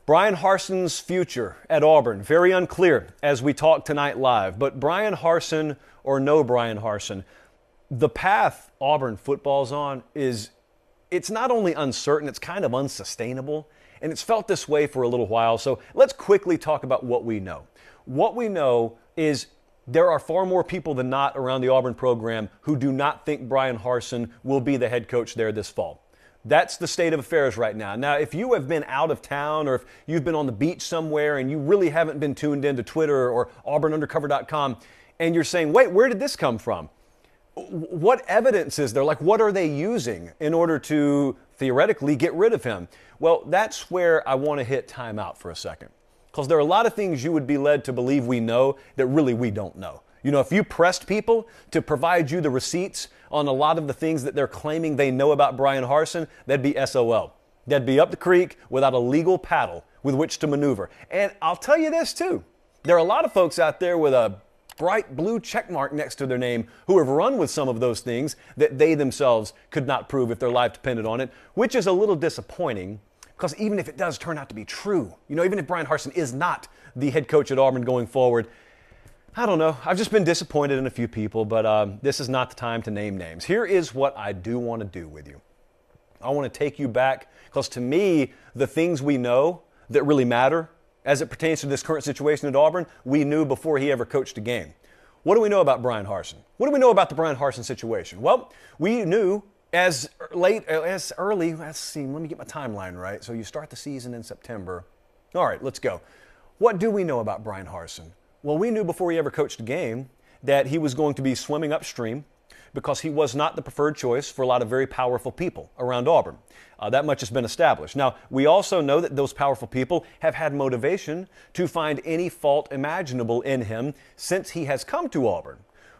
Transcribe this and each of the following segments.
Bryan Harsin's future at Auburn, very unclear as we talk tonight live. But Bryan Harsin or no Bryan Harsin, the path Auburn football's on it's not only uncertain, it's kind of unsustainable. And it's felt this way for a little while. So let's quickly talk about what we know. What we know is there are far more people than not around the Auburn program who do not think Bryan Harsin will be the head coach there this fall. That's the state of affairs right now. Now, if you have been out of town or if you've been on the beach somewhere and you really haven't been tuned into Twitter or auburnundercover.com and you're saying, wait, where did this come from? What evidence is there? Like, what are they using in order to theoretically get rid of him? Well, that's where I want to hit timeout for a second. Because there are a lot of things you would be led to believe we know that really we don't know. You know, if you pressed people to provide you the receipts on a lot of the things that they're claiming they know about Bryan Harsin, that'd be SOL. That'd be up the creek without a legal paddle with which to maneuver. And I'll tell you this too. There are a lot of folks out there with a bright blue check mark next to their name who have run with some of those things that they themselves could not prove if their life depended on it, which is a little disappointing because even if it does turn out to be true, you know, even if Bryan Harsin is not the head coach at Auburn going forward, I don't know. I've just been disappointed in a few people, but this is not the time to name names. Here is what I do want to do with you. I want to take you back because to me, the things we know that really matter as it pertains to this current situation at Auburn, we knew before he ever coached a game. What do we know about Bryan Harsin? What do we know about the Bryan Harsin situation? Well, we knew as early, let's see, let me get my timeline right. So you start the season in September. All right, let's go. What do we know about Bryan Harsin? Well, we knew before he ever coached a game that he was going to be swimming upstream because he was not the preferred choice for a lot of very powerful people around Auburn. That much has been established. Now, we also know that those powerful people have had motivation to find any fault imaginable in him since he has come to Auburn.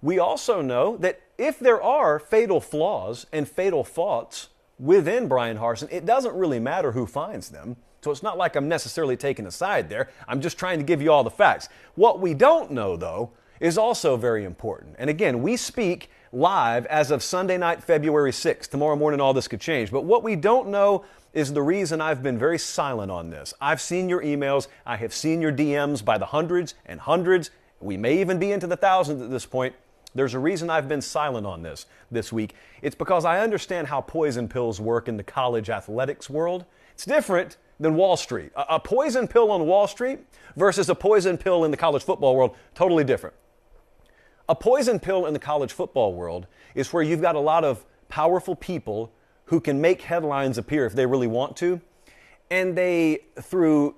We also know that if there are fatal flaws and fatal thoughts within Bryan Harsin, it doesn't really matter who finds them. So it's not like I'm necessarily taking a side there. I'm just trying to give you all the facts. What we don't know, though, is also very important. And again, we speak live as of Sunday night, February 6th. Tomorrow morning, all this could change. But what we don't know is the reason I've been very silent on this. I've seen your emails. I have seen your DMs by the hundreds and hundreds. We may even be into the thousands at this point. There's a reason I've been silent on this week. It's because I understand how poison pills work in the college athletics world. It's different than Wall Street. A poison pill on Wall Street versus a poison pill in the college football world, totally different. A poison pill in the college football world is where you've got a lot of powerful people who can make headlines appear if they really want to, and they, through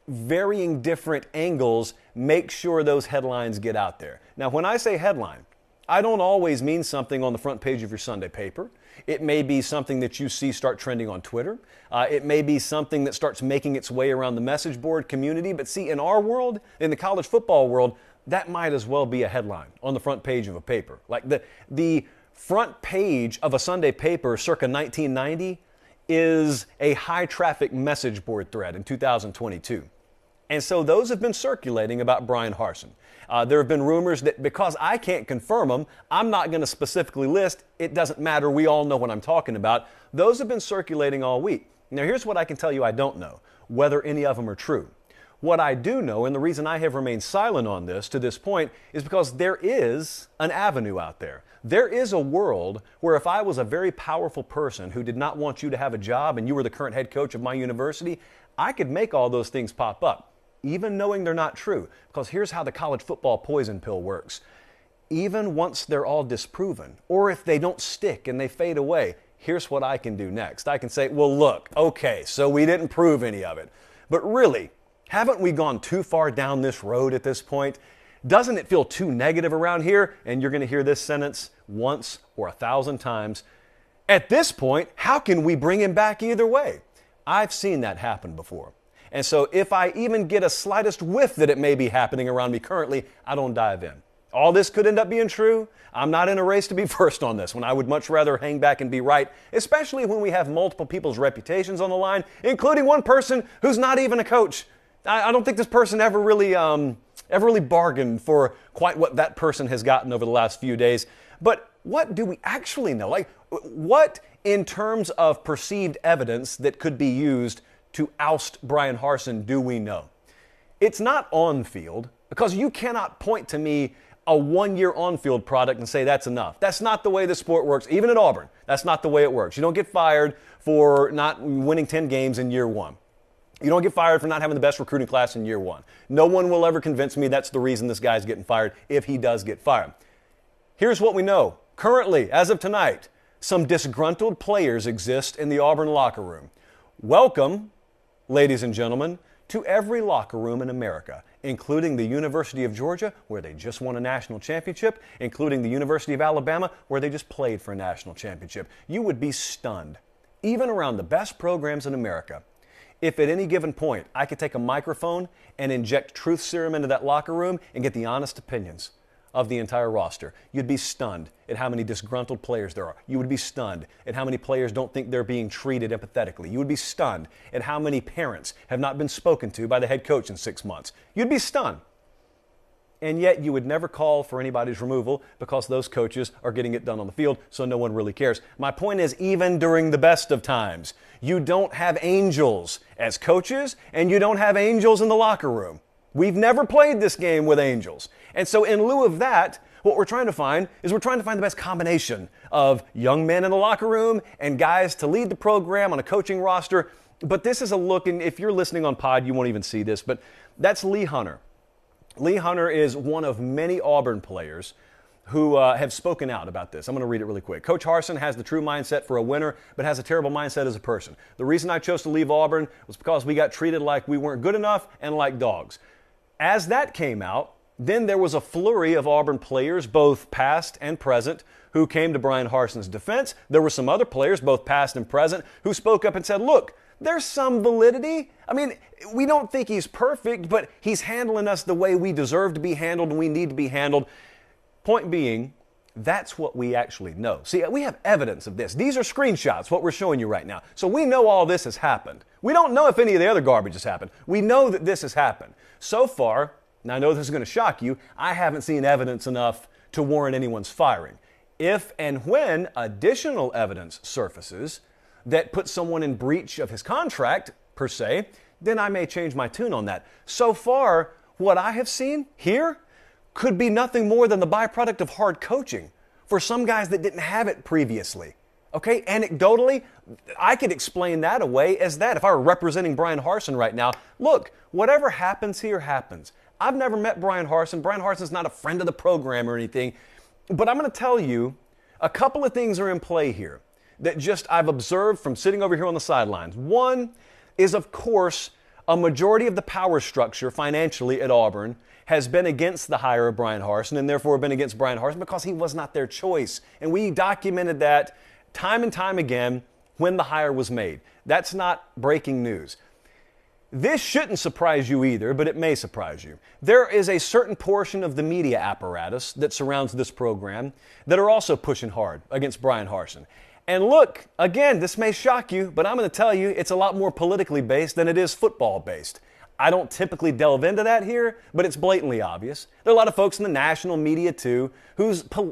varying different angles, make sure those headlines get out there. Now, when I say headline, I don't always mean something on the front page of your Sunday paper. It may be something that you see start trending on Twitter. It may be something that starts making its way around the message board community. But see, in our world, in the college football world, that might as well be a headline on the front page of a paper. Like the front page of a Sunday paper circa 1990 is a high-traffic message board thread in 2022. And so those have been circulating about Bryan Harsin. There have been rumors that because I can't confirm them, I'm not going to specifically list. It doesn't matter. We all know what I'm talking about. Those have been circulating all week. Now, here's what I can tell you I don't know, whether any of them are true. What I do know, and the reason I have remained silent on this to this point, is because there is an avenue out there. There is a world where if I was a very powerful person who did not want you to have a job and you were the current head coach of my university, I could make all those things pop up, even knowing they're not true. Because here's how the college football poison pill works. Even once they're all disproven, or if they don't stick and they fade away, here's what I can do next. I can say, well, look, okay, so we didn't prove any of it. But really, haven't we gone too far down this road at this point? Doesn't it feel too negative around here? And you're going to hear this sentence once or 1,000 times. At this point, how can we bring him back either way? I've seen that happen before. And so if I even get a slightest whiff that it may be happening around me currently, I don't dive in. All this could end up being true. I'm not in a race to be first on this one. I would much rather hang back and be right, especially when we have multiple people's reputations on the line, including one person who's not even a coach. I don't think this person ever really bargained for quite what that person has gotten over the last few days. But what do we actually know? Like, what in terms of perceived evidence that could be used to oust Bryan Harsin do we know? It's not on field, because you cannot point to me a one-year on-field product and say that's enough. That's not the way the sport works. Even at Auburn, that's not the way it works. You don't get fired for not winning 10 games in year one. You don't get fired for not having the best recruiting class in year one. No one will ever convince me that's the reason this guy's getting fired if he does get fired. Here's what we know. Currently, as of tonight, some disgruntled players exist in the Auburn locker room. Welcome, ladies and gentlemen, to every locker room in America, including the University of Georgia, where they just won a national championship, including the University of Alabama, where they just played for a national championship. You would be stunned, even around the best programs in America, if at any given point I could take a microphone and inject truth serum into that locker room and get the honest opinions of the entire roster. You'd be stunned at how many disgruntled players there are. You would be stunned at how many players don't think they're being treated empathetically. You would be stunned at how many parents have not been spoken to by the head coach in 6 months. You'd be stunned. And yet you would never call for anybody's removal because those coaches are getting it done on the field, so no one really cares. My point is, even during the best of times, you don't have angels as coaches, and you don't have angels in the locker room. We've never played this game with angels. And so in lieu of that, what we're trying to find is the best combination of young men in the locker room and guys to lead the program on a coaching roster. But this is a look, and if you're listening on pod, you won't even see this, but that's Lee Hunter. Lee Hunter is one of many Auburn players who have spoken out about this. I'm going to read it really quick. Coach Harsin has the true mindset for a winner, but has a terrible mindset as a person. The reason I chose to leave Auburn was because we got treated like we weren't good enough and like dogs. As that came out, then there was a flurry of Auburn players, both past and present, who came to Bryan Harsin's defense. There were some other players, both past and present, who spoke up and said, look, there's some validity. I mean, we don't think he's perfect, but he's handling us the way we deserve to be handled and we need to be handled. Point being, that's what we actually know. See, we have evidence of this. These are screenshots, what we're showing you right now. So we know all this has happened. We don't know if any of the other garbage has happened. We know that this has happened. So far, and I know this is going to shock you, I haven't seen evidence enough to warrant anyone's firing. If and when additional evidence surfaces that puts someone in breach of his contract, per se, then I may change my tune on that. So far, what I have seen here could be nothing more than the byproduct of hard coaching for some guys that didn't have it previously. Okay, anecdotally, I could explain that away as that. If I were representing Bryan Harsin right now, look, whatever happens here happens. I've never met Bryan Harsin. Bryan Harsin's not a friend of the program or anything. But I'm going to tell you, a couple of things are in play here that just I've observed from sitting over here on the sidelines. One is, of course, a majority of the power structure financially at Auburn has been against the hire of Bryan Harsin and therefore been against Bryan Harsin because he was not their choice. And we documented that time and time again when the hire was made. That's not breaking news. This shouldn't surprise you either, but it may surprise you. There is a certain portion of the media apparatus that surrounds this program that are also pushing hard against Bryan Harsin. And look, again, this may shock you, but I'm going to tell you it's a lot more politically based than it is football based. I don't typically delve into that here, but it's blatantly obvious. There are a lot of folks in the national media too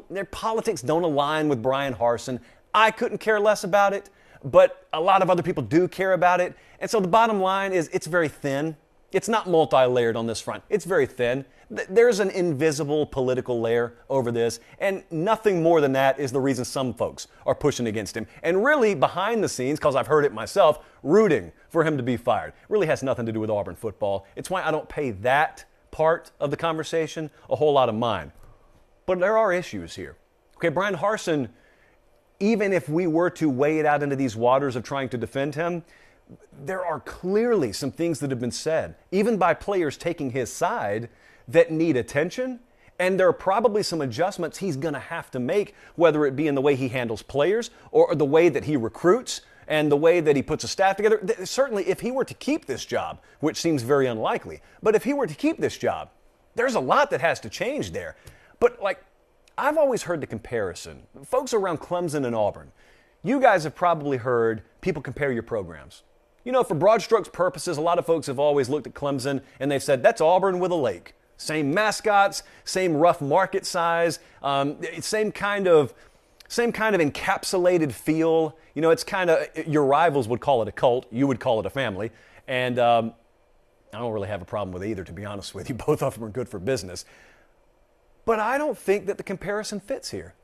their politics don't align with Bryan Harsin. I couldn't care less about it, but a lot of other people do care about it. And so the bottom line is it's very thin. It's not multi-layered on this front. It's very thin. There's an invisible political layer over this, and nothing more than that is the reason some folks are pushing against him. And really, behind the scenes, because I've heard it myself, rooting for him to be fired. Really has nothing to do with Auburn football. It's why I don't pay that part of the conversation a whole lot of mind. But there are issues here. Okay, Bryan Harsin, even if we were to weigh it out into these waters of trying to defend him, there are clearly some things that have been said, even by players taking his side, that need attention. And there are probably some adjustments he's going to have to make, whether it be in the way he handles players or the way that he recruits and the way that he puts a staff together. Certainly, if he were to keep this job, which seems very unlikely, but if he were to keep this job, there's a lot that has to change there. But I've always heard the comparison. Folks around Clemson and Auburn, you guys have probably heard people compare your programs. You know, for broad strokes purposes, a lot of folks have always looked at Clemson and they've said, that's Auburn with a lake. Same mascots, same rough market size, same kind of encapsulated feel. You know, it's kind of, your rivals would call it a cult, you would call it a family. And I don't really have a problem with either, to be honest with you. Both of them are good for business. But I don't think that the comparison fits here.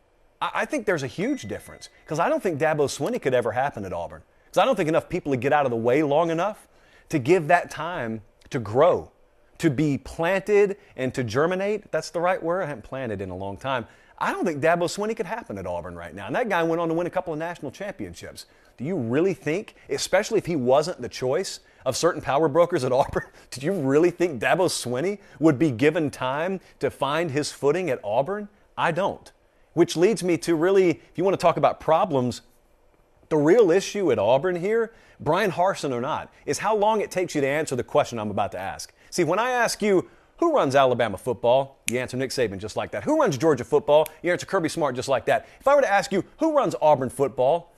I think there's a huge difference because I don't think Dabo Swinney could ever happen at Auburn. Because I don't think enough people would get out of the way long enough to give that time to grow, to be planted and to germinate. That's the right word. I haven't planted in a long time. I don't think Dabo Swinney could happen at Auburn right now. And that guy went on to win a couple of national championships. Do you really think, especially if he wasn't the choice of certain power brokers at Auburn, do you really think Dabo Swinney would be given time to find his footing at Auburn? I don't. Which leads me to really, if you want to talk about problems, the real issue at Auburn here, Bryan Harsin or not, is how long it takes you to answer the question I'm about to ask. See, when I ask you, who runs Alabama football? You answer Nick Saban just like that. Who runs Georgia football? You answer Kirby Smart just like that. If I were to ask you, who runs Auburn football?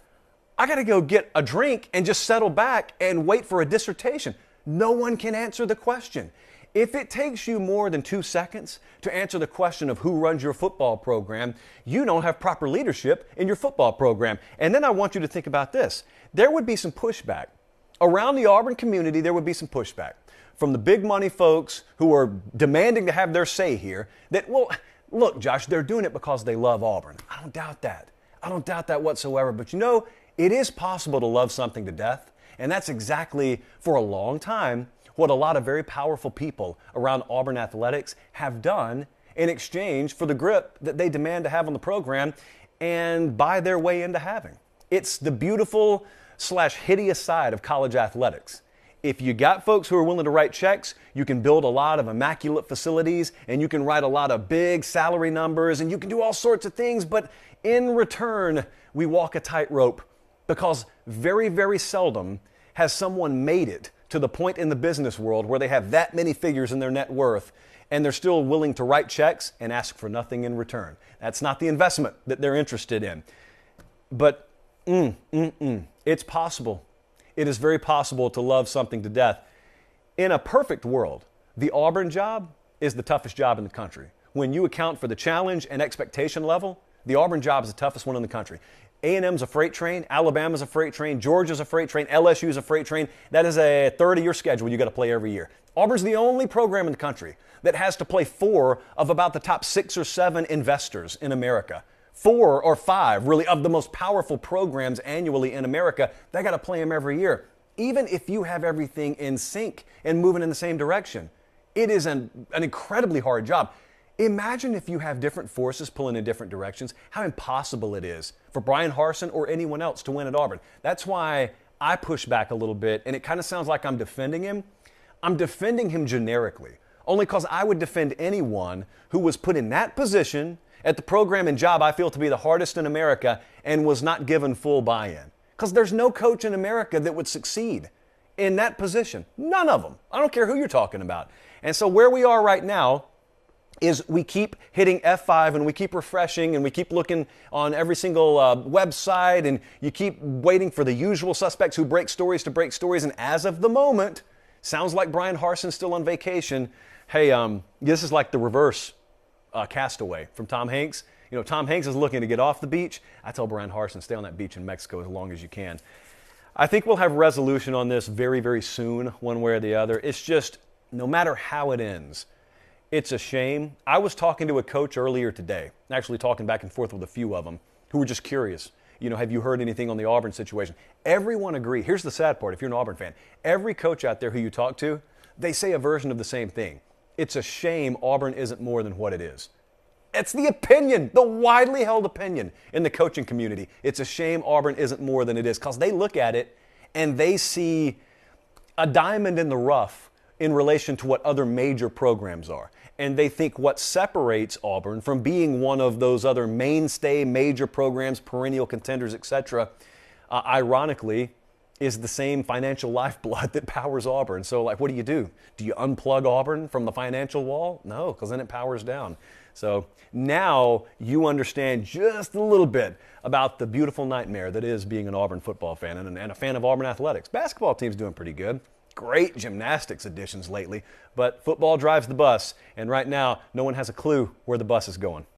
I got to go get a drink and just settle back and wait for a dissertation. No one can answer the question. If it takes you more than 2 seconds to answer the question of who runs your football program, you don't have proper leadership in your football program. And then I want you to think about this. There would be some pushback. Around the Auburn community, there would be some pushback from the big money folks who are demanding to have their say here that, well, look, Josh, they're doing it because they love Auburn. I don't doubt that. I don't doubt that whatsoever. But you know, it is possible to love something to death. And that's exactly, for a long time, what a lot of very powerful people around Auburn athletics have done in exchange for the grip that they demand to have on the program and buy their way into having. It's the beautiful / hideous side of college athletics. If you got folks who are willing to write checks, you can build a lot of immaculate facilities and you can write a lot of big salary numbers and you can do all sorts of things, but in return, we walk a tightrope because very, very seldom has someone made it to the point in the business world where they have that many figures in their net worth and they're still willing to write checks and ask for nothing in return. That's not the investment that they're interested in. But it's possible. It is very possible to love something to death. In a perfect world, the Auburn job is the toughest job in the country. When you account for the challenge and expectation level, the Auburn job is the toughest one in the country. A&M's a freight train, Alabama's a freight train, Georgia's a freight train, LSU's a freight train. That is a third of your schedule you got to play every year. Auburn's the only program in the country that has to play 4 of about the top 6 or 7 investors in America. 4 or 5, really, of the most powerful programs annually in America. They got to play them every year. Even if you have everything in sync and moving in the same direction, it is an incredibly hard job. Imagine if you have different forces pulling in different directions, how impossible it is for Bryan Harsin or anyone else to win at Auburn. That's why I push back a little bit, and it kind of sounds like I'm defending him. I'm defending him generically, only because I would defend anyone who was put in that position at the program and job I feel to be the hardest in America and was not given full buy-in. Because there's no coach in America that would succeed in that position. None of them. I don't care who you're talking about. And so where we are right now is we keep hitting F5 and we keep refreshing and we keep looking on every single website and you keep waiting for the usual suspects who break stories to break stories. And as of the moment, sounds like Bryan Harsin's still on vacation. Hey, this is like the reverse Castaway from Tom Hanks. You know, Tom Hanks is looking to get off the beach. I tell Bryan Harsin, stay on that beach in Mexico as long as you can. I think we'll have resolution on this very, very soon, one way or the other. It's just, no matter how it ends, it's a shame. I was talking to a coach earlier today, actually talking back and forth with a few of them, who were just curious. You know, have you heard anything on the Auburn situation? Everyone agrees. Here's the sad part, if you're an Auburn fan. Every coach out there who you talk to, they say a version of the same thing. It's a shame Auburn isn't more than what it is. It's the opinion, the widely held opinion in the coaching community. It's a shame Auburn isn't more than it is because they look at it and they see a diamond in the rough in relation to what other major programs are. And they think what separates Auburn from being one of those other mainstay major programs, perennial contenders, etc., ironically, is the same financial lifeblood that powers Auburn. So, like, what do? Do you unplug Auburn from the financial wall? No, because then it powers down. So now you understand just a little bit about the beautiful nightmare that is being an Auburn football fan and a fan of Auburn athletics. Basketball team's doing pretty good. Great gymnastics additions lately, but football drives the bus, and right now no one has a clue where the bus is going.